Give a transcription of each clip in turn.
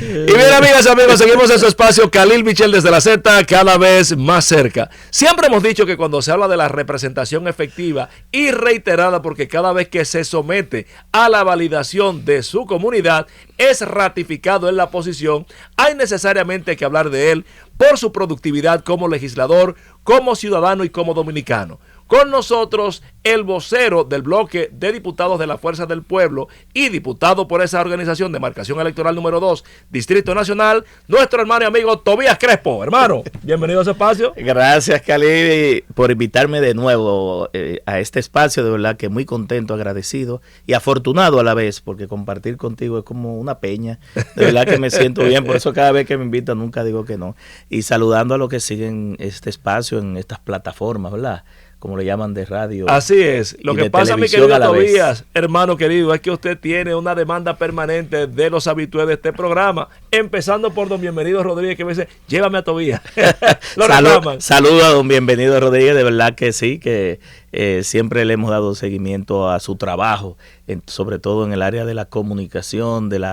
Y bien, amigas y amigos, seguimos en su espacio Khalil Michel desde la Z, cada vez más cerca. Siempre hemos dicho que cuando se habla de la representación efectiva y reiterada, porque cada vez que se somete a la validación de su comunidad, es ratificado en la posición, hay necesariamente que hablar de él por su productividad como legislador, como ciudadano y como dominicano. Con nosotros, el vocero del bloque de diputados de la Fuerza del Pueblo y diputado por esa organización de marcación electoral número 2, Distrito Nacional, nuestro hermano y amigo Tobías Crespo. Hermano, bienvenido a ese espacio. Gracias, Khalil, por invitarme de nuevo a este espacio. De verdad que muy contento, agradecido y afortunado a la vez, porque compartir contigo es como una peña. De verdad que me siento bien, por eso cada vez que me invitan nunca digo que no. Y saludando a los que siguen este espacio en estas plataformas, ¿verdad? Como le llaman de radio. Así es. Lo que pasa, mi querido Tobías, hermano querido, es que usted tiene una demanda permanente de los habitués de este programa, empezando por don Bienvenido Rodríguez, que me dice, llévame a Tobías. Saludo a don Bienvenido Rodríguez, de verdad que sí, que siempre le hemos dado seguimiento a su trabajo, sobre todo en el área de la comunicación, del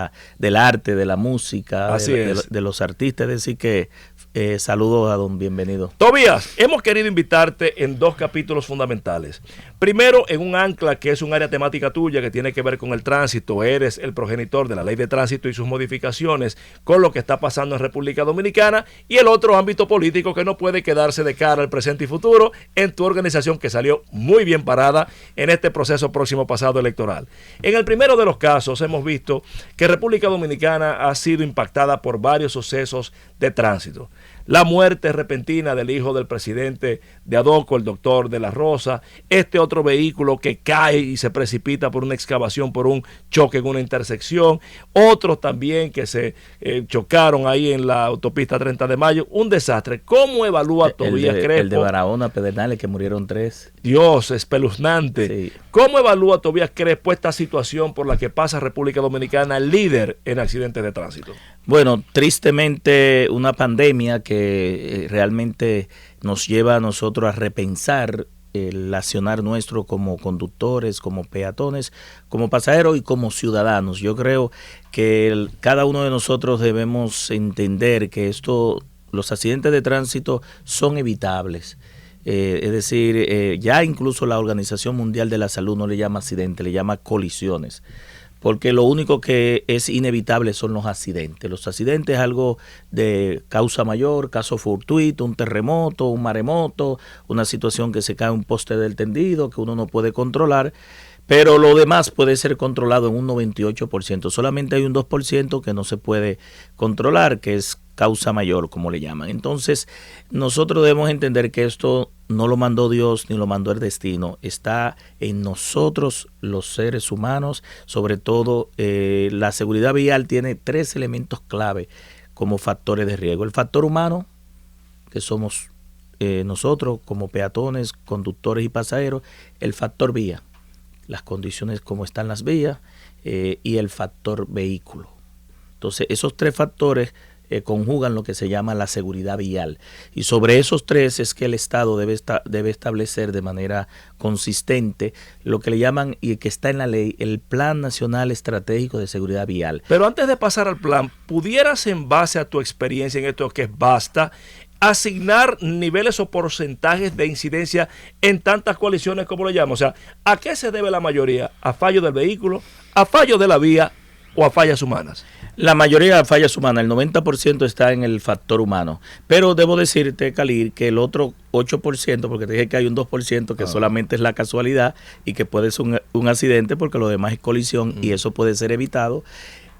arte, de la música, de los artistas, es decir que saludos a don Bienvenido. Tobías, hemos querido invitarte en dos capítulos fundamentales. Primero, en un ancla que es un área temática tuya que tiene que ver con el tránsito. Eres el progenitor de la ley de tránsito y sus modificaciones con lo que está pasando en República Dominicana. Y el otro ámbito político que no puede quedarse de cara al presente y futuro en tu organización, que salió muy bien parada en este proceso próximo pasado electoral. En el primero de los casos hemos visto que República Dominicana ha sido impactada por varios sucesos de tránsito. La muerte repentina del hijo del presidente de Adoco, el doctor de la Rosa, este otro vehículo que cae y se precipita por una excavación, por un choque en una intersección, otros también que se chocaron ahí en la autopista 30 de Mayo, un desastre. ¿Cómo evalúa Tobías Crespo? El de Barahona, Pedernales, que murieron 3. Dios, espeluznante. Sí. ¿Cómo evalúa Tobías Crespo esta situación por la que pasa República Dominicana, líder en accidentes de tránsito? Bueno, tristemente una pandemia que realmente nos lleva a nosotros a repensar el accionar nuestro como conductores, como peatones, como pasajeros y como ciudadanos. Yo creo que cada uno de nosotros debemos entender que los accidentes de tránsito son evitables. Es decir, ya incluso la Organización Mundial de la Salud no le llama accidente, le llama colisiones. Porque lo único que es inevitable son los accidentes. Los accidentes es algo de causa mayor, caso fortuito, un terremoto, un maremoto, una situación que se cae un poste del tendido que uno no puede controlar, pero lo demás puede ser controlado en un 98%. Solamente hay un 2% que no se puede controlar, que es causa mayor, como le llaman. Entonces, nosotros debemos entender que esto no lo mandó Dios ni lo mandó el destino. Está en nosotros, los seres humanos. Sobre todo, la seguridad vial tiene 3 elementos clave como factores de riesgo. El factor humano, que somos nosotros como peatones, conductores y pasajeros. El factor vía, las condiciones como están las vías, y el factor vehículo. Entonces, esos 3 factores conjugan lo que se llama la seguridad vial, y sobre esos 3 es que el Estado debe establecer de manera consistente lo que le llaman, y que está en la ley, el Plan Nacional Estratégico de Seguridad Vial. Pero antes de pasar al plan, ¿pudieras, en base a tu experiencia en esto que es vasta, asignar niveles o porcentajes de incidencia en tantas colisiones como lo llaman? O sea, ¿a qué se debe la mayoría? ¿A fallo del vehículo, a fallo de la vía o a fallas humanas? La mayoría de fallas humanas, el 90% está en el factor humano. Pero debo decirte, Khalil, que el otro 8%, porque te dije que hay un 2% que solamente es la casualidad y que puede ser un accidente, porque lo demás es colisión y eso puede ser evitado,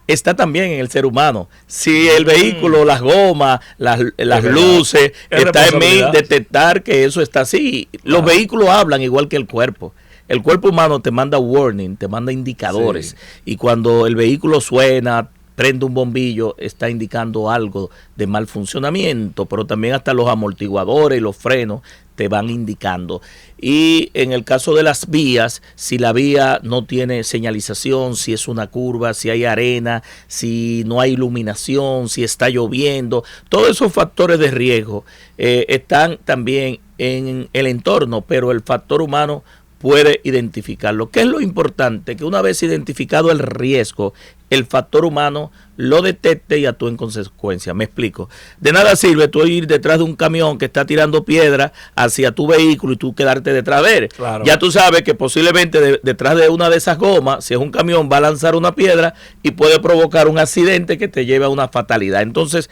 está también en el ser humano. Si el vehículo, las gomas, las luces, está en mí detectar que eso está así. Los vehículos hablan igual que el cuerpo. El cuerpo humano te manda warning, te manda indicadores. Sí. Y cuando el vehículo suena, prende un bombillo, está indicando algo de mal funcionamiento, pero también hasta los amortiguadores y los frenos te van indicando. Y en el caso de las vías, si la vía no tiene señalización, si es una curva, si hay arena, si no hay iluminación, si está lloviendo, todos esos factores de riesgo están también en el entorno, pero el factor humano puede identificarlo. ¿Qué es lo importante? Que una vez identificado el riesgo, el factor humano lo detecte y actúe en consecuencia. Me explico. De nada sirve tú ir detrás de un camión que está tirando piedra hacia tu vehículo y tú quedarte detrás de él. Claro. Ya tú sabes que posiblemente detrás de una de esas gomas, si es un camión, va a lanzar una piedra y puede provocar un accidente que te lleve a una fatalidad. Entonces,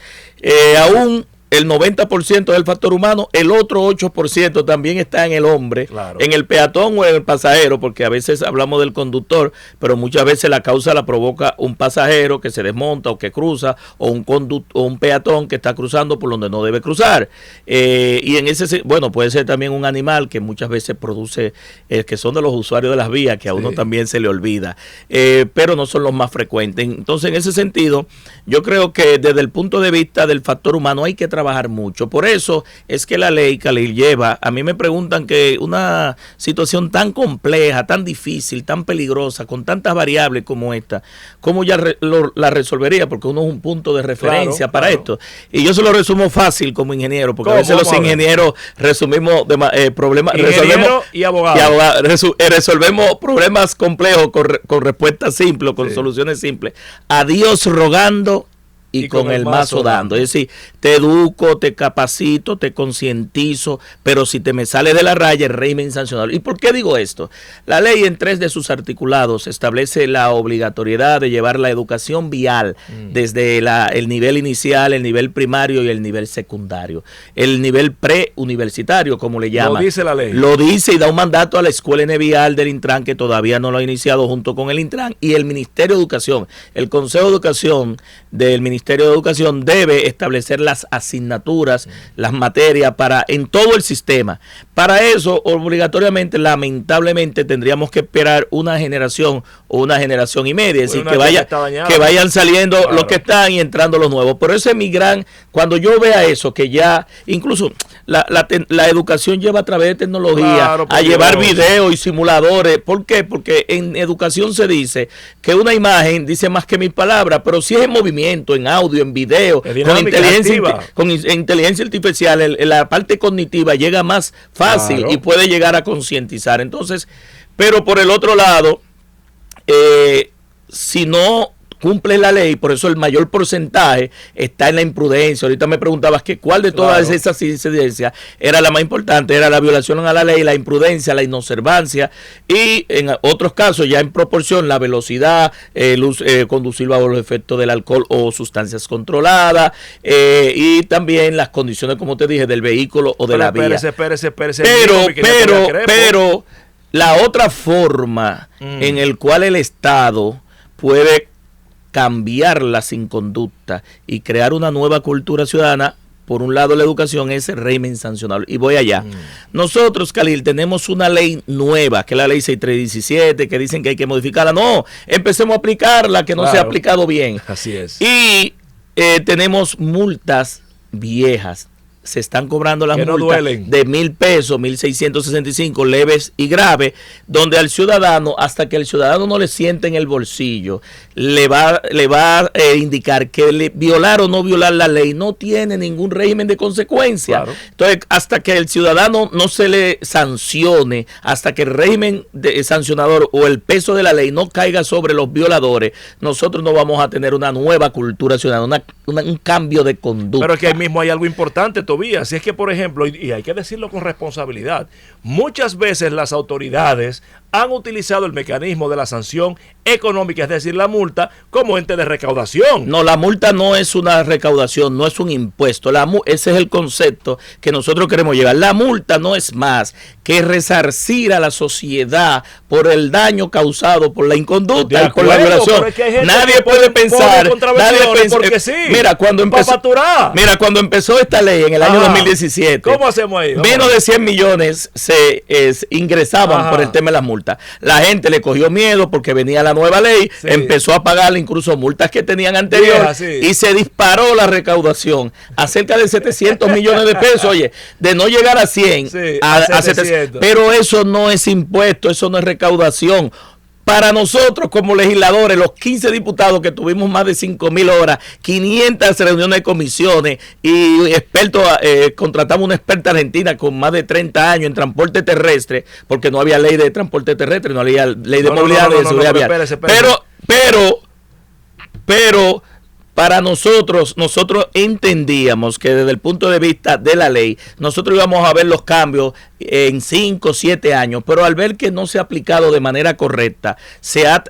aún el 90% es el factor humano, el otro 8% también está en el hombre, claro, en el peatón o en el pasajero, porque a veces hablamos del conductor, pero muchas veces la causa la provoca un pasajero que se desmonta o que cruza, o un peatón que está cruzando por donde no debe cruzar. Y en ese, bueno, puede ser también un animal que muchas veces produce, que son de los usuarios de las vías, que a uno también se le olvida, pero no son los más frecuentes. Entonces, en ese sentido, yo creo que desde el punto de vista del factor humano hay que trabajar mucho. Por eso es que la ley, Khalil, lleva, a mí me preguntan que una situación tan compleja, tan difícil, tan peligrosa, con tantas variables como esta, ¿cómo ya la resolvería? Porque uno es un punto de referencia para esto. Y yo se lo resumo fácil como ingeniero, porque a veces los ingenieros resumimos problemas, ingeniero y abogado. Resolvemos problemas complejos con respuestas simples, con soluciones simples. A Dios rogando y con el mazo dando. Es decir, te educo, te capacito, te concientizo, pero si te me sale de la raya, el régimen sancionable. ¿Y por qué digo esto? La ley en 3 de sus articulados establece la obligatoriedad de llevar la educación vial desde el nivel inicial, el nivel primario y el nivel secundario. El nivel preuniversitario, como le llaman. Lo dice la ley. Lo dice y da un mandato a la Escuela N Vial del Intran, que todavía no lo ha iniciado junto con el Intran, y el Ministerio de Educación. El Consejo de Educación del Ministerio de Educación debe establecer las asignaturas, las materias en todo el sistema. Para eso, obligatoriamente, lamentablemente, tendríamos que esperar una generación o una generación y media, es decir, que vayan saliendo los que están y entrando los nuevos. Por eso es mi cuando yo vea eso, que ya incluso la educación lleva a través de tecnología a llevar videos y simuladores. ¿Por qué? Porque en educación se dice que una imagen dice más que 1000 palabras, pero si es en movimiento, en audio, en video, con inteligencia artificial, la parte cognitiva llega más fácil y puede llegar a concientizar. Entonces, pero por el otro lado, si no cumple la ley, por eso el mayor porcentaje está en la imprudencia. Ahorita me preguntabas que cuál de todas esas incidencias era la más importante. Era la violación a la ley, la imprudencia, la inobservancia, y en otros casos ya en proporción la velocidad, conducir bajo los efectos del alcohol o sustancias controladas, y también las condiciones, como te dije, del vehículo o de la vía. Pero la otra forma en el cual el Estado puede cambiar las inconductas y crear una nueva cultura ciudadana, por un lado la educación, es el régimen sancionable. Y voy allá. Nosotros, Khalil, tenemos una ley nueva, que es la ley 6317, que dicen que hay que modificarla. No, empecemos a aplicarla, que no se ha aplicado bien. Así es. Y tenemos multas viejas. Se están cobrando las multas de 1,000 pesos, 1,665, leves y graves, donde al ciudadano, hasta que el ciudadano no le siente en el bolsillo, le va a indicar que violar o no violar la ley no tiene ningún régimen de consecuencia. Entonces, hasta que el ciudadano no se le sancione, hasta que el régimen sancionador o el peso de la ley no caiga sobre los violadores, nosotros no vamos a tener una nueva cultura ciudadana, un cambio de conducta. Pero es que ahí mismo hay algo importante, si es que, por ejemplo, y hay que decirlo con responsabilidad, muchas veces las autoridades han utilizado el mecanismo de la sanción económica, es decir, la multa, como ente de recaudación. No, la multa no es una recaudación, no es un impuesto. Ese es el concepto que nosotros queremos llevar. La multa no es más que resarcir a la sociedad por el daño causado por la inconducta y por la violación. Nadie puede pensar, porque sí, mira, cuando empezó esta ley en el año 2017, ¿cómo hacemos ahí? Menos de 100 millones se ingresaban por el tema de las multas. La gente le cogió miedo porque venía la nueva ley, empezó a pagar incluso multas que tenían anterior, y se disparó la recaudación a cerca de 700 millones de pesos. Oye, de no llegar a 100 a 700. Pero eso no es impuesto, eso no es recaudación. para nosotros como legisladores, los 15 diputados que tuvimos más de 5.000 horas, 500 reuniones de comisiones y expertos, contratamos una experta argentina con más de 30 años en transporte terrestre, porque no había ley de transporte terrestre, no había ley de movilidad, de seguridad vial. Espérese. Pero para nosotros entendíamos que desde el punto de vista de la ley, nosotros íbamos a ver los cambios en 5 o 7 años, pero al ver que no se ha aplicado de manera correcta, se ha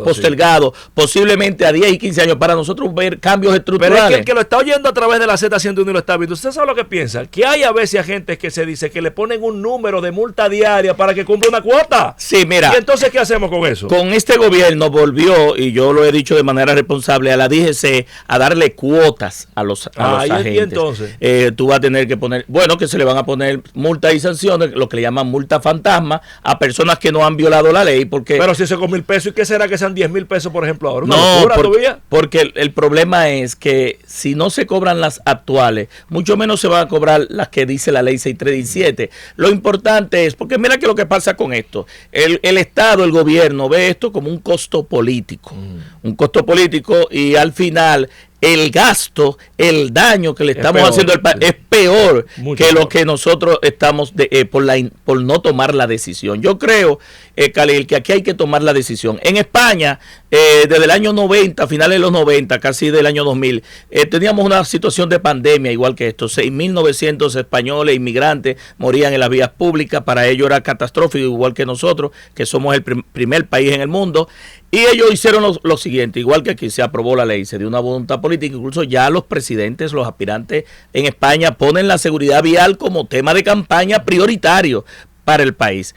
postergado, posiblemente a 10 y 15 años, para nosotros ver cambios estructurales. Pero es que el que lo está oyendo a través de la Z101 y lo está viendo, ¿usted sabe lo que piensa? Que hay a veces agentes que se dice que le ponen un número de multa diaria para que cumpla una cuota. Sí, mira. ¿Y entonces qué hacemos con eso? Con este gobierno volvió, y yo lo he dicho de manera responsable, a la DGC a darle cuotas a los agentes. ¿Y entonces? Tú vas a tener que poner, bueno, que se le van a poner multas y sanciones, lo que le llaman multa fantasma, a personas que no han violado la ley. Porque pero si eso es con 1.000 pesos, ¿y qué será que sean 10.000 pesos, por ejemplo, ahora? No, porque el problema es que si no se cobran las actuales, mucho menos se van a cobrar las que dice la ley 6317. Lo importante es, porque mira que lo que pasa con esto, el Estado, el gobierno ve esto como un costo político, y al final el gasto, el daño que le estamos haciendo al país es peor que lo que nosotros estamos por no tomar la decisión. Yo creo, Khalil, que aquí hay que tomar la decisión. En España, desde el año 90, finales de los 90, casi del año 2000, teníamos una situación de pandemia igual que esto. 6.900 españoles, inmigrantes, morían en las vías públicas. Para ellos era catastrófico, igual que nosotros, que somos el primer país en el mundo. Y ellos hicieron lo siguiente, igual que aquí se aprobó la ley, se dio una voluntad política, incluso ya los presidentes, los aspirantes en España ponen la seguridad vial como tema de campaña prioritario para el país.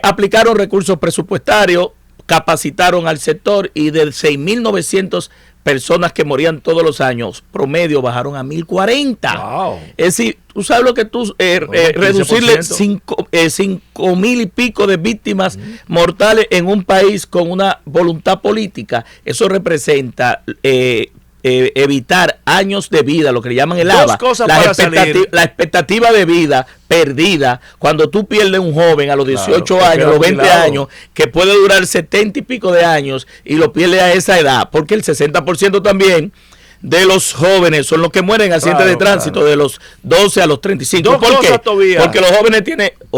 Aplicaron recursos presupuestarios, capacitaron al sector y de 6.900 personas que morían todos los años, promedio bajaron a 1.040. Wow. Es decir, tú sabes lo que tú, reducirle 5.000 y pico de víctimas mortales en un país con una voluntad política, eso representa evitar años de vida, lo que le llaman el ABA, la expectativa de vida perdida cuando tú pierdes un joven a los 18 años, a los 20 años, que puede durar 70 y pico de años y lo pierde a esa edad, porque el 60% también de los jóvenes son los que mueren en accidentes de tránsito, de los 12 a los 35. ¿Por qué? Porque los jóvenes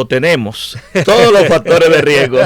tenemos todos los factores de riesgo.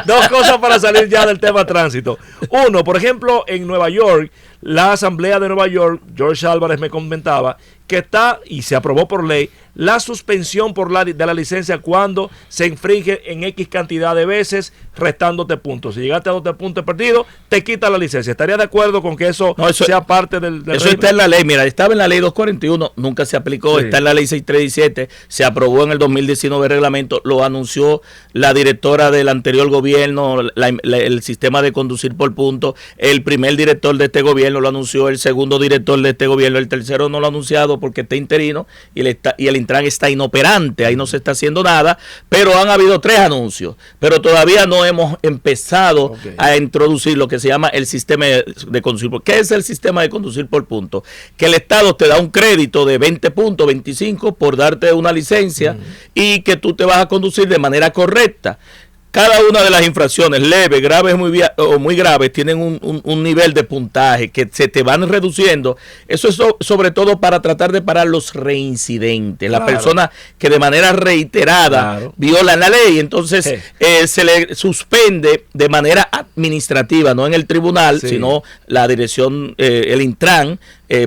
Dos cosas para salir ya del tema tránsito. Uno, por ejemplo, en Nueva York, la Asamblea de Nueva York, George Álvarez me comentaba que está, y se aprobó por ley, la suspensión de la licencia cuando se infringe en X cantidad de veces, restándote puntos. Si llegaste a 12 puntos perdidos, te quita la licencia. ¿Estaría de acuerdo con que eso sea parte del eso régimen? Está en la ley. Mira, estaba en la ley 241, nunca se aplicó. Sí. Está en la ley 6317, se aprobó en el 2019 el reglamento, lo anunció la directora del anterior gobierno, el sistema de conducir por puntos. El primer director de este gobierno lo anunció, el segundo director de este gobierno, el tercero no lo ha anunciado porque está interino y el Intran está inoperante, ahí no se está haciendo nada, pero han habido 3 anuncios, pero todavía no hemos empezado a introducir lo que se llama el sistema de conducir por. ¿Qué es el sistema de conducir por puntos? Que el Estado te da un crédito de 20 puntos, 25 por darte una licencia y que tú te vas a conducir de manera correcta. Cada una de las infracciones, leves, graves o muy graves, tienen un nivel de puntaje que se te van reduciendo. Eso es sobre todo para tratar de parar los reincidentes, las personas que de manera reiterada violan la ley. Entonces se le suspende de manera administrativa, no en el tribunal, sino la dirección, el Intran.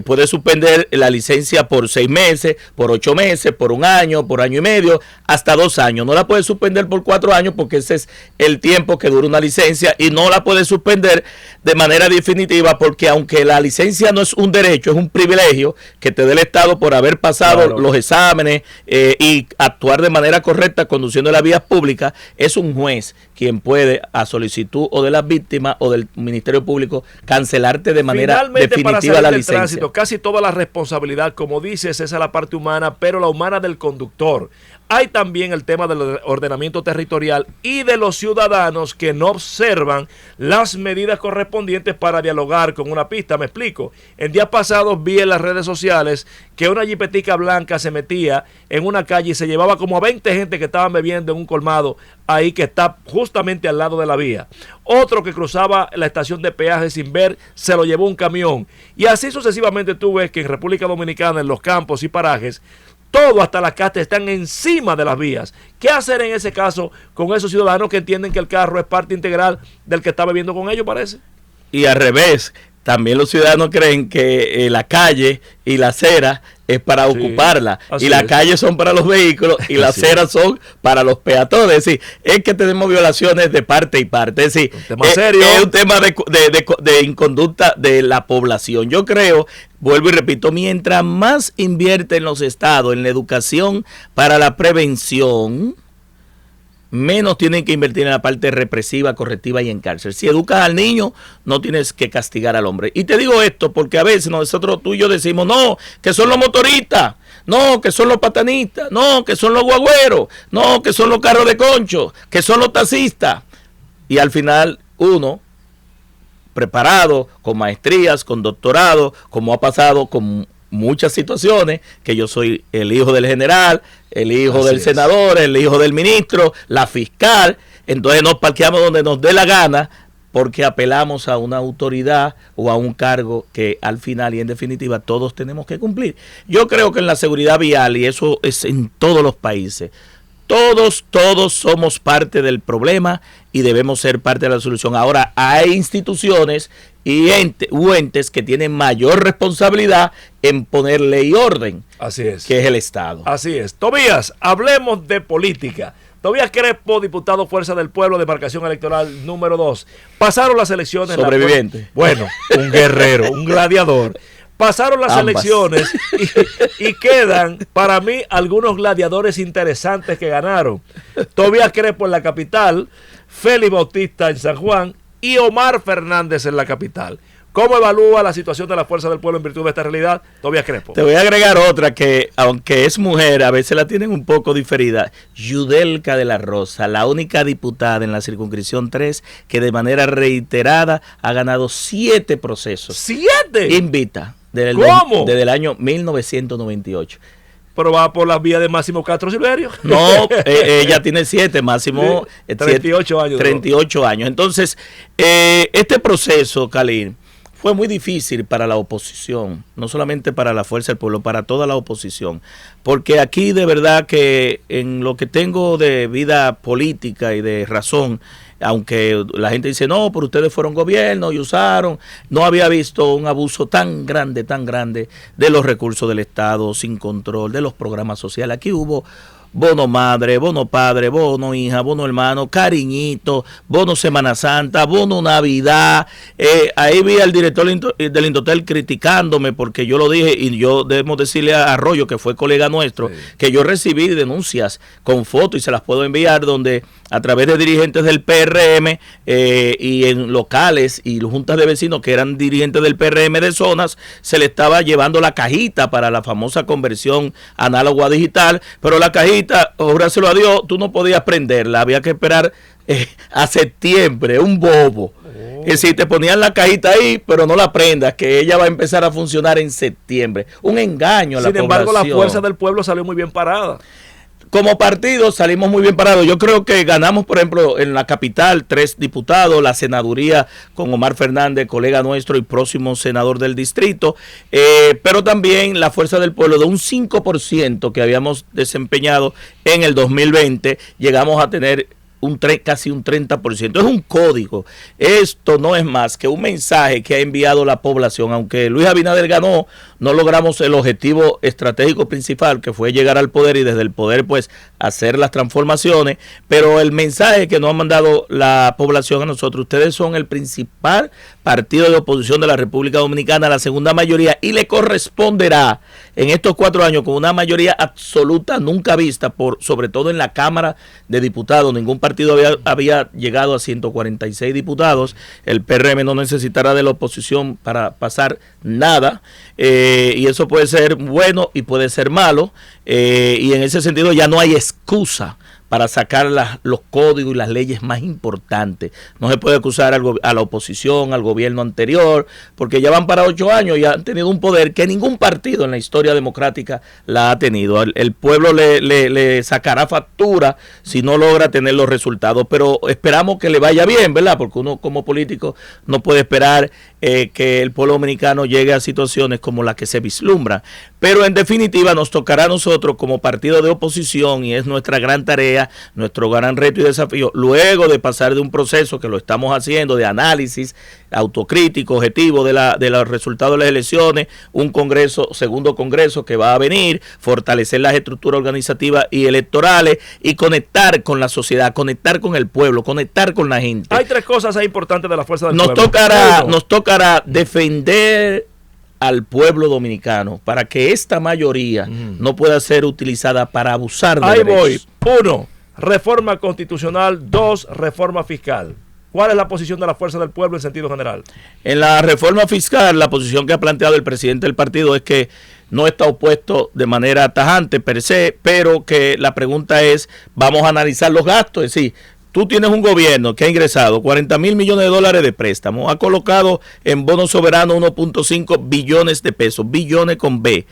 Puede suspender la licencia por 6 meses, por 8 meses, por 1 año, por año y medio, hasta 2 años. No la puede suspender por 4 años porque ese es el tiempo que dura una licencia, y no la puede suspender de manera definitiva porque aunque la licencia no es un derecho, es un privilegio que te dé el Estado por haber pasado los exámenes y actuar de manera correcta conduciendo las vías públicas, es un juez quien puede, a solicitud o de las víctimas o del Ministerio Público, cancelarte de manera definitiva la licencia. Casi toda la responsabilidad, como dices, esa es la parte humana, pero la humana del conductor. hay también el tema del ordenamiento territorial y de los ciudadanos que no observan las medidas correspondientes para dialogar con una pista. Me explico. En días pasados vi en las redes sociales que una jipetica blanca se metía en una calle y se llevaba como a 20 gente que estaban bebiendo en un colmado ahí que está justamente al lado de la vía. Otro que cruzaba la estación de peaje sin ver, se lo llevó un camión. Y así sucesivamente tú ves que en República Dominicana, en los campos y parajes, todo hasta las casas están encima de las vías. ¿Qué hacer en ese caso con esos ciudadanos que entienden que el carro es parte integral del que está bebiendo con ellos, parece? Y al revés, también los ciudadanos creen que la calle y la acera es para ocuparla, y las calles son para los vehículos y las aceras son para los peatones. Es decir, es que tenemos violaciones de parte y parte. Es decir, es un tema de inconducta de la población. Yo creo, vuelvo y repito, mientras más invierten los estados en la educación para la prevención, menos tienen que invertir en la parte represiva, correctiva y en cárcel. Si educas al niño, no tienes que castigar al hombre. Y te digo esto porque a veces nosotros, tú y yo decimos, no, que son los motoristas, no, que son los patanistas, no, que son los guagüeros, no, que son los carros de concho, que son los taxistas. Y al final uno, preparado, con maestrías, con doctorado, como ha pasado con muchas situaciones, que yo soy el hijo del general, el hijo del senador, el hijo del ministro, la fiscal, entonces nos parqueamos donde nos dé la gana porque apelamos a una autoridad o a un cargo que al final y en definitiva todos tenemos que cumplir. Yo creo que en la seguridad vial, y eso es en todos los países, todos somos parte del problema y debemos ser parte de la solución. Ahora, hay instituciones y entes que tienen mayor responsabilidad en poner ley y orden. Así es. Que es el Estado. Así es. Tobías, hablemos de política. Tobías Crespo, diputado Fuerza del Pueblo, demarcación electoral número 2. Pasaron las elecciones. Sobreviviente. Bueno, un guerrero, un gladiador. Pasaron las elecciones y quedan, para mí, algunos gladiadores interesantes que ganaron. Tobías Crespo en la capital, Félix Bautista en San Juan y Omar Fernández en la capital. ¿Cómo evalúa la situación de la Fuerza del Pueblo en virtud de esta realidad, Tobías Crespo? Te voy a agregar otra que, aunque es mujer, a veces la tienen un poco diferida. Yudelka de la Rosa, la única diputada en la circunscripción 3 que de manera reiterada ha ganado 7 procesos. ¿7? Invita. ¿Cómo? Desde el año 1998. Pero va por las vías de Máximo Castro Silverio. No, ella tiene 7, Máximo 38 años. 38 años. Entonces, este proceso, Khalil, fue muy difícil para la oposición, no solamente para la Fuerza del Pueblo, para toda la oposición, porque aquí de verdad que en lo que tengo de vida política y de razón, aunque la gente dice, no, pero ustedes fueron gobierno y usaron, no había visto un abuso tan grande de los recursos del Estado, sin control, de los programas sociales. Aquí hubo bono madre, bono padre, bono hija, bono hermano, cariñito, bono Semana Santa, bono Navidad. Ahí vi al director del Indotel criticándome porque yo lo dije, y yo debemos decirle a Arroyo, que fue colega nuestro, que yo recibí denuncias con fotos y se las puedo enviar, donde a través de dirigentes del PRM y en locales y juntas de vecinos que eran dirigentes del PRM de zonas, se le estaba llevando la cajita para la famosa conversión análoga a digital, pero la cajita, óbraselo a Dios, tú no podías prenderla, había que esperar a septiembre, un bobo. Es decir, te ponían la cajita ahí, pero no la prendas, que ella va a empezar a funcionar en septiembre. Un engaño a la población. Sin embargo, la Fuerza del Pueblo salió muy bien parada. Como partido salimos muy bien parados. Yo creo que ganamos, por ejemplo, en la capital 3 diputados, la senaduría con Omar Fernández, colega nuestro y próximo senador del distrito, pero también la Fuerza del Pueblo, de un 5% que habíamos desempeñado en el 2020, llegamos a tener casi un 30%. Es un código. Esto no es más que un mensaje que ha enviado la población. Aunque Luis Abinader ganó, no logramos el objetivo estratégico principal, que fue llegar al poder y desde el poder pues hacer las transformaciones, pero el mensaje que nos ha mandado la población a nosotros: ustedes son el principal partido de oposición de la República Dominicana, la segunda mayoría, y le corresponderá en estos 4 años con una mayoría absoluta nunca vista, sobre todo en la Cámara de Diputados. Ningún partido partido había llegado a 146 diputados, el PRM no necesitará de la oposición para pasar nada, y eso puede ser bueno y puede ser malo, y en ese sentido ya no hay excusa para sacar los códigos y las leyes más importantes. No se puede acusar a la oposición, al gobierno anterior, porque ya van para 8 años y han tenido un poder que ningún partido en la historia democrática la ha tenido. El pueblo le sacará factura si no logra tener los resultados, pero esperamos que le vaya bien, ¿verdad? Porque uno como político no puede esperar que el pueblo dominicano llegue a situaciones como las que se vislumbran. Pero en definitiva nos tocará a nosotros como partido de oposición, y es nuestra gran tarea, nuestro gran reto y desafío, luego de pasar de un proceso que lo estamos haciendo de análisis autocrítico, objetivo de los resultados de las elecciones, un congreso, segundo congreso que va a venir, fortalecer las estructuras organizativas y electorales y conectar con la sociedad, conectar con el pueblo, conectar con la gente. Hay 3 cosas ahí importantes de la fuerza del pueblo. Nos tocará defender al pueblo dominicano para que esta mayoría no pueda ser utilizada para abusar de derechos. Ahí voy. 1, reforma constitucional. 2, reforma fiscal. ¿Cuál es la posición de la fuerza del pueblo en sentido general? En la reforma fiscal, la posición que ha planteado el presidente del partido es que no está opuesto de manera tajante per se, pero que la pregunta es, vamos a analizar los gastos, es decir, tú tienes un gobierno que ha ingresado 40,000 millones de dólares de préstamos, ha colocado en bonos soberanos 1.5 billones de pesos, billones con B.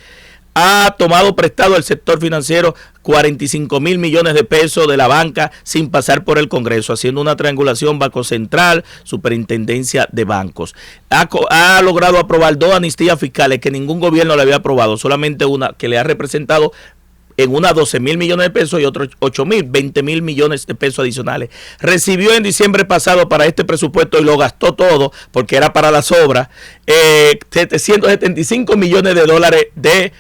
Ha tomado prestado el sector financiero 45,000 millones de pesos de la banca sin pasar por el Congreso, haciendo una triangulación Banco Central, Superintendencia de Bancos. Ha logrado aprobar 2 amnistías fiscales que ningún gobierno le había aprobado, solamente una que le ha representado en una 12,000 millones de pesos y otros 8,000, 20,000 millones de pesos adicionales. Recibió en diciembre pasado para este presupuesto y lo gastó todo porque era para las obras, 775 millones de dólares del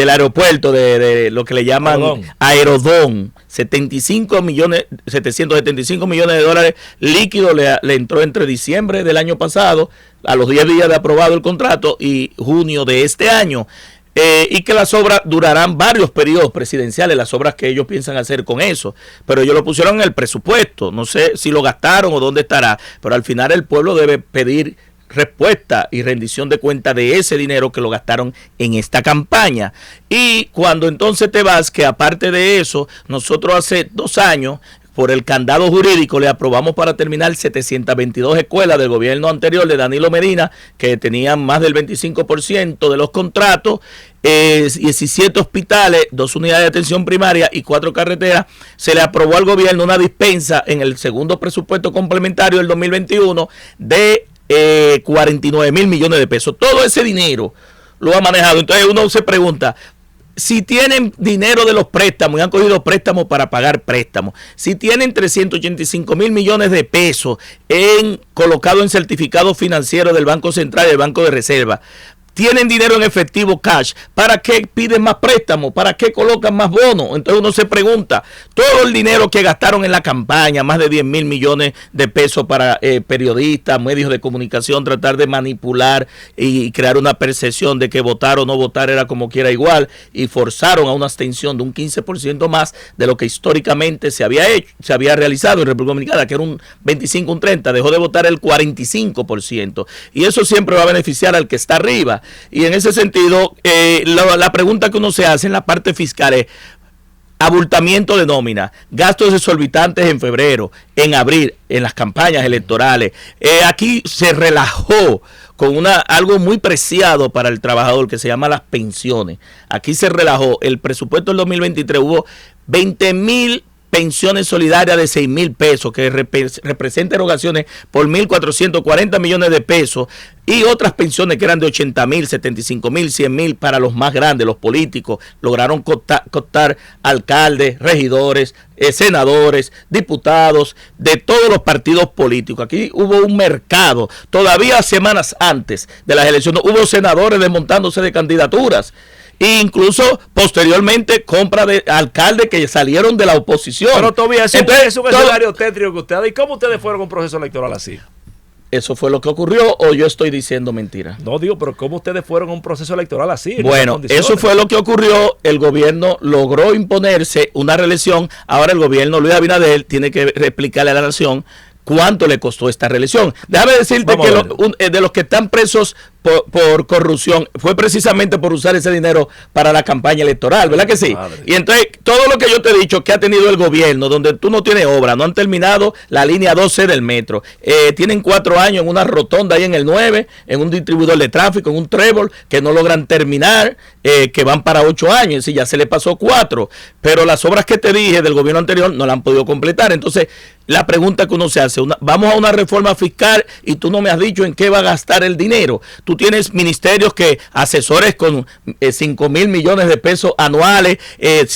aeropuerto, de lo que le llaman Aerodón. 775 millones de dólares líquidos le entró entre diciembre del año pasado, a los 10 días de aprobado el contrato, y junio de este año. Y que las obras durarán varios periodos presidenciales, las obras que ellos piensan hacer con eso, pero ellos lo pusieron en el presupuesto, no sé si lo gastaron o dónde estará, pero al final el pueblo debe pedir respuesta y rendición de cuenta de ese dinero que lo gastaron en esta campaña. Y cuando entonces te vas, que aparte de eso, nosotros hace 2 años, por el candado jurídico, le aprobamos para terminar 722 escuelas del gobierno anterior de Danilo Medina, que tenían más del 25% de los contratos, 17 hospitales, 2 unidades de atención primaria y 4 carreteras. Se le aprobó al gobierno una dispensa en el segundo presupuesto complementario del 2021 de 49,000 millones de pesos. Todo ese dinero lo ha manejado. Entonces uno se pregunta, si tienen dinero de los préstamos y han cogido préstamos para pagar préstamos, si tienen 385,000 millones de pesos colocado en certificados financieros del Banco Central y del Banco de Reserva, tienen dinero en efectivo cash, ¿para qué piden más préstamos? ¿Para qué colocan más bonos? Entonces uno se pregunta, todo el dinero que gastaron en la campaña, más de 10,000 millones de pesos para periodistas, medios de comunicación, tratar de manipular y crear una percepción de que votar o no votar era como quiera igual, y forzaron a una abstención de un 15% más de lo que históricamente se había realizado en República Dominicana, que era un 25, un 30, dejó de votar el 45%, y eso siempre va a beneficiar al que está arriba. Y en ese sentido, la pregunta que uno se hace en la parte fiscal es: abultamiento de nómina, gastos exorbitantes en febrero, en abril, en las campañas electorales. Aquí se relajó con algo muy preciado para el trabajador que se llama las pensiones. Aquí se relajó. El presupuesto del 2023 hubo 20,000 pensiones solidarias de 6,000 pesos, que representa erogaciones por 1.440 millones de pesos, y otras pensiones que eran de 80,000, 75,000, 100,000 para los más grandes, los políticos. Lograron costar alcaldes, regidores, senadores, diputados de todos los partidos políticos. Aquí hubo un mercado. Todavía semanas antes de las elecciones hubo senadores desmontándose de candidaturas. E incluso posteriormente compra de alcaldes que salieron de la oposición. Pero todavía es un escenario tétrico que ustedes. ¿Y cómo ustedes fueron con un proceso electoral así? ¿Eso fue lo que ocurrió o yo estoy diciendo mentira? No digo, pero ¿cómo ustedes fueron a un proceso electoral así? Bueno, eso fue lo que ocurrió. El gobierno logró imponerse una reelección. Ahora el gobierno Luis Abinader tiene que explicarle a la nación cuánto le costó esta reelección. Déjame decirte que de los que están presos por corrupción fue precisamente por usar ese dinero para la campaña electoral, ¿verdad que sí? Madre. Y entonces todo lo que yo te he dicho que ha tenido el gobierno, donde tú no tienes obra, no han terminado la línea 12 del metro, tienen 4 años en una rotonda ahí en el 9, en un distribuidor de tráfico, en un trébol que no logran terminar, que van para 8 años, y ya se le pasó 4, pero las obras que te dije del gobierno anterior no la han podido completar. Entonces la pregunta que uno se hace, vamos a una reforma fiscal y tú no me has dicho en qué va a gastar el dinero. Tú tienes ministerios que asesores con 5 mil millones de pesos anuales,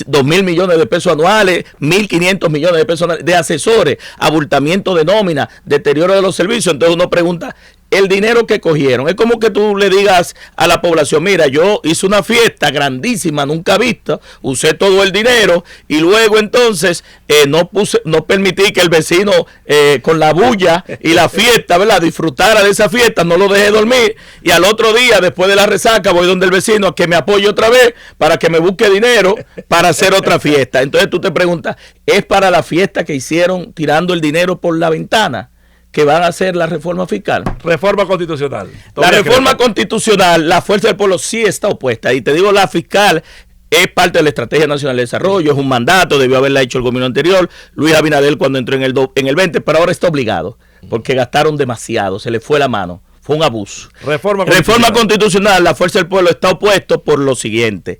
2 mil millones de pesos anuales, 1.500 millones de pesos anuales de asesores, abultamiento de nómina, deterioro de los servicios. Entonces uno pregunta, el dinero que cogieron, es como que tú le digas a la población, mira, yo hice una fiesta grandísima, nunca vista, usé todo el dinero y luego entonces no permití que el vecino con la bulla y la fiesta, ¿verdad?, disfrutara de esa fiesta, no lo dejé dormir, y al otro día, después de la resaca, voy donde el vecino a que me apoye otra vez para que me busque dinero para hacer otra fiesta. Entonces tú te preguntas, ¿es para la fiesta que hicieron tirando el dinero por la ventana que van a hacer la reforma fiscal? Reforma constitucional. La reforma constitucional, la Fuerza del Pueblo sí está opuesta. Y te digo, la fiscal es parte de la Estrategia Nacional de Desarrollo, es un mandato, debió haberla hecho el gobierno anterior, Luis Abinader cuando entró en el 20, pero ahora está obligado, porque gastaron demasiado, se le fue la mano, fue un abuso. Reforma constitucional, la Fuerza del Pueblo está opuesto por lo siguiente.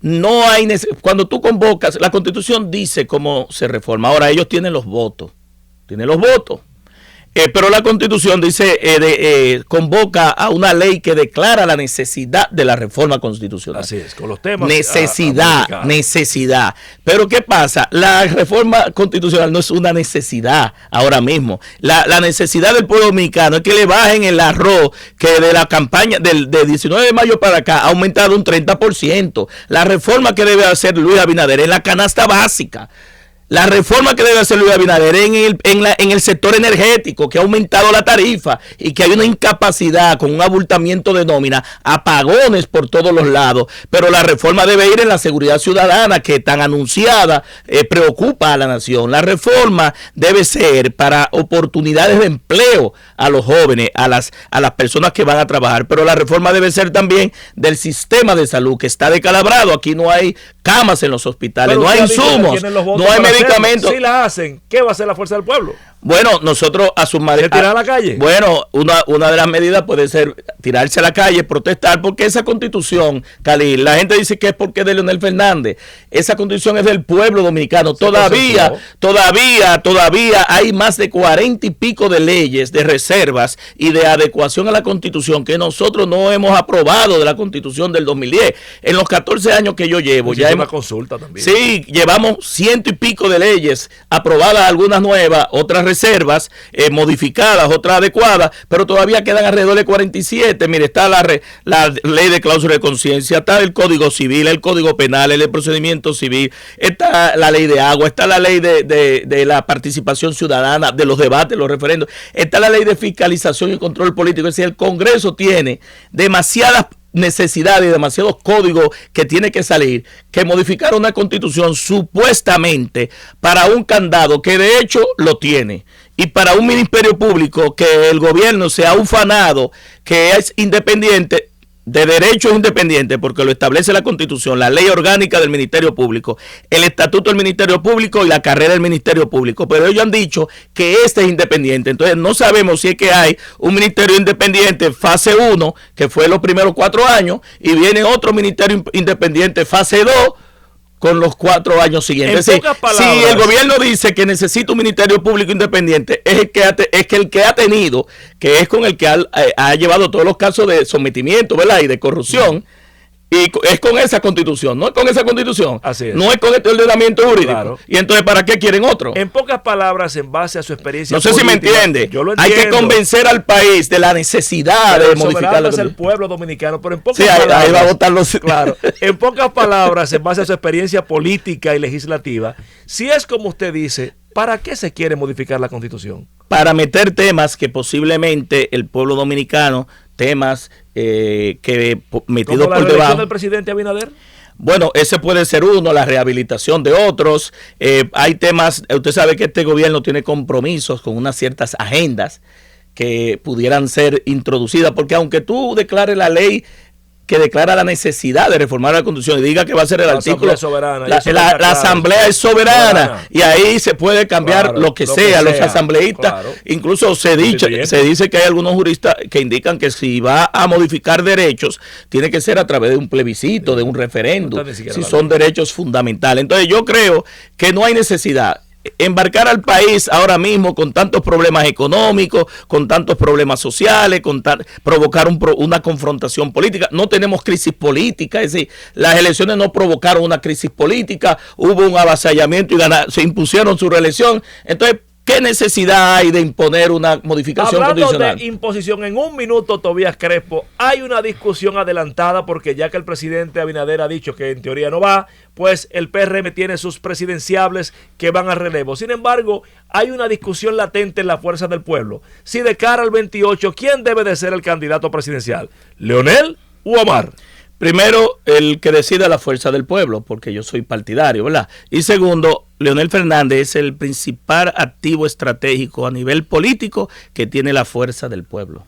No hay cuando tú convocas, la Constitución dice cómo se reforma. Ahora ellos tienen los votos. Pero la Constitución dice, convoca a una ley que declara la necesidad de la reforma constitucional. Así es, con los temas. Necesidad. Pero ¿qué pasa? La reforma constitucional no es una necesidad ahora mismo. La necesidad del pueblo dominicano es que le bajen el arroz, que de la campaña del 19 de mayo para acá ha aumentado un 30%. La reforma que debe hacer Luis Abinader en la canasta básica. La reforma que debe hacer Luis Abinader en el sector energético, que ha aumentado la tarifa y que hay una incapacidad con un abultamiento de nómina, apagones por todos los lados. Pero la reforma debe ir en la seguridad ciudadana, que tan anunciada preocupa a la nación. La reforma debe ser para oportunidades de empleo a los jóvenes, a las personas que van a trabajar. Pero la reforma debe ser también del sistema de salud, que está decalabrado. Aquí no hay camas en los hospitales, no hay insumos, no hay medicamentos. Si la hacen, ¿qué va a hacer la Fuerza del Pueblo? Bueno, nosotros a su madre. ¿Tirar a la calle? Bueno, una de las medidas puede ser tirarse a la calle, protestar, porque esa Constitución, Khalil, la gente dice que es porque es de Leonel Fernández. Esa Constitución es del pueblo dominicano. Todavía hay más de 40 y pico de leyes, de reservas y de adecuación a la Constitución que nosotros no hemos aprobado de la Constitución del 2010. En los 14 años que yo llevo, ya una consulta también. Sí, llevamos 100 y pico de leyes aprobadas, algunas nuevas, otras reservas, modificadas, otras adecuadas, pero todavía quedan alrededor de 47. Mire, está la ley de cláusula de conciencia, está el Código Civil, el Código Penal, el procedimiento civil, está la ley de agua, está la ley de la participación ciudadana, de los debates, los referendos, está la ley de fiscalización y control político. Es decir, el Congreso tiene demasiadas necesidades y demasiados códigos que tiene que salir, que modificar una constitución supuestamente para un candado que de hecho lo tiene, y para un ministerio público que el gobierno se ha ufanado que es independiente, de derechos independientes, porque lo establece la Constitución, la ley orgánica del Ministerio Público, el estatuto del Ministerio Público y la carrera del Ministerio Público, pero ellos han dicho que este es independiente. Entonces no sabemos si es que hay un ministerio independiente fase 1, que fue los primeros 4 años, y viene otro ministerio independiente fase 2, con los 4 años siguientes. Si el gobierno dice que necesita un ministerio público independiente, es el que ha tenido, que es con el que ha llevado todos los casos de sometimiento, ¿verdad?, y de corrupción. Y es con esa Constitución, no es con esa Constitución. Así es. No es con este ordenamiento jurídico. Claro. Y entonces, ¿para qué quieren otro? En pocas palabras, en base a su experiencia no sé política, si me entiende. Yo lo entiendo. Hay que convencer al país de la necesidad de modificar la Constitución. El pueblo dominicano, pero en pocas palabras, ahí va a votar los... Claro. En pocas palabras, en base a su experiencia política y legislativa, si es como usted dice, ¿Para qué se quiere modificar la Constitución? Para meter temas que posiblemente el pueblo dominicano, temas que metidos por ¿Como la reelección debajo del presidente Abinader? Bueno, ese puede ser uno, la rehabilitación de otros. Hay temas, usted sabe que este gobierno tiene compromisos con unas ciertas agendas que pudieran ser introducidas, porque aunque tú declares la ley que declara la necesidad de reformar la Constitución y diga que va a ser el artículo, la Asamblea es soberana y ahí se puede cambiar lo que sea. Los asambleístas, incluso se dice que hay algunos juristas que indican que si va a modificar derechos, tiene que ser a través de un plebiscito, de un referéndum, si son derechos fundamentales. Entonces yo creo que no hay necesidad embarcar al país ahora mismo con tantos problemas económicos, con tantos problemas sociales, provocar una confrontación política. No tenemos crisis política, es decir, las elecciones no provocaron una crisis política, hubo un avasallamiento y se impusieron su reelección. Entonces, ¿qué necesidad hay de imponer una modificación constitucional? De imposición, en un minuto, Tobías Crespo, hay una discusión adelantada porque ya que el presidente Abinader ha dicho que en teoría no va, pues el PRM tiene sus presidenciables que van a relevo. Sin embargo, hay una discusión latente en la fuerza del pueblo. Si de cara al 28, ¿quién debe de ser el candidato presidencial? ¿Leonel u Omar? Primero, el que decida la fuerza del pueblo, porque yo soy partidario, ¿verdad? Y segundo, Leonel Fernández es el principal activo estratégico a nivel político que tiene la fuerza del pueblo.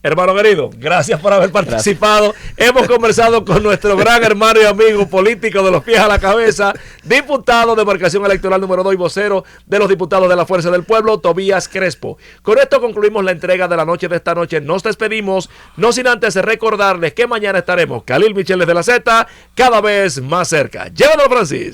Hermano querido, gracias por haber participado. Gracias. Hemos conversado con nuestro gran hermano y amigo político de los pies a la cabeza, diputado de Demarcación Electoral número 2 y vocero de los diputados de la Fuerza del Pueblo, Tobías Crespo. Con esto concluimos la entrega de la noche de esta noche. Nos despedimos, no sin antes recordarles que mañana estaremos, Khalil Michel de la Z, cada vez más cerca. Llévanos, Francis.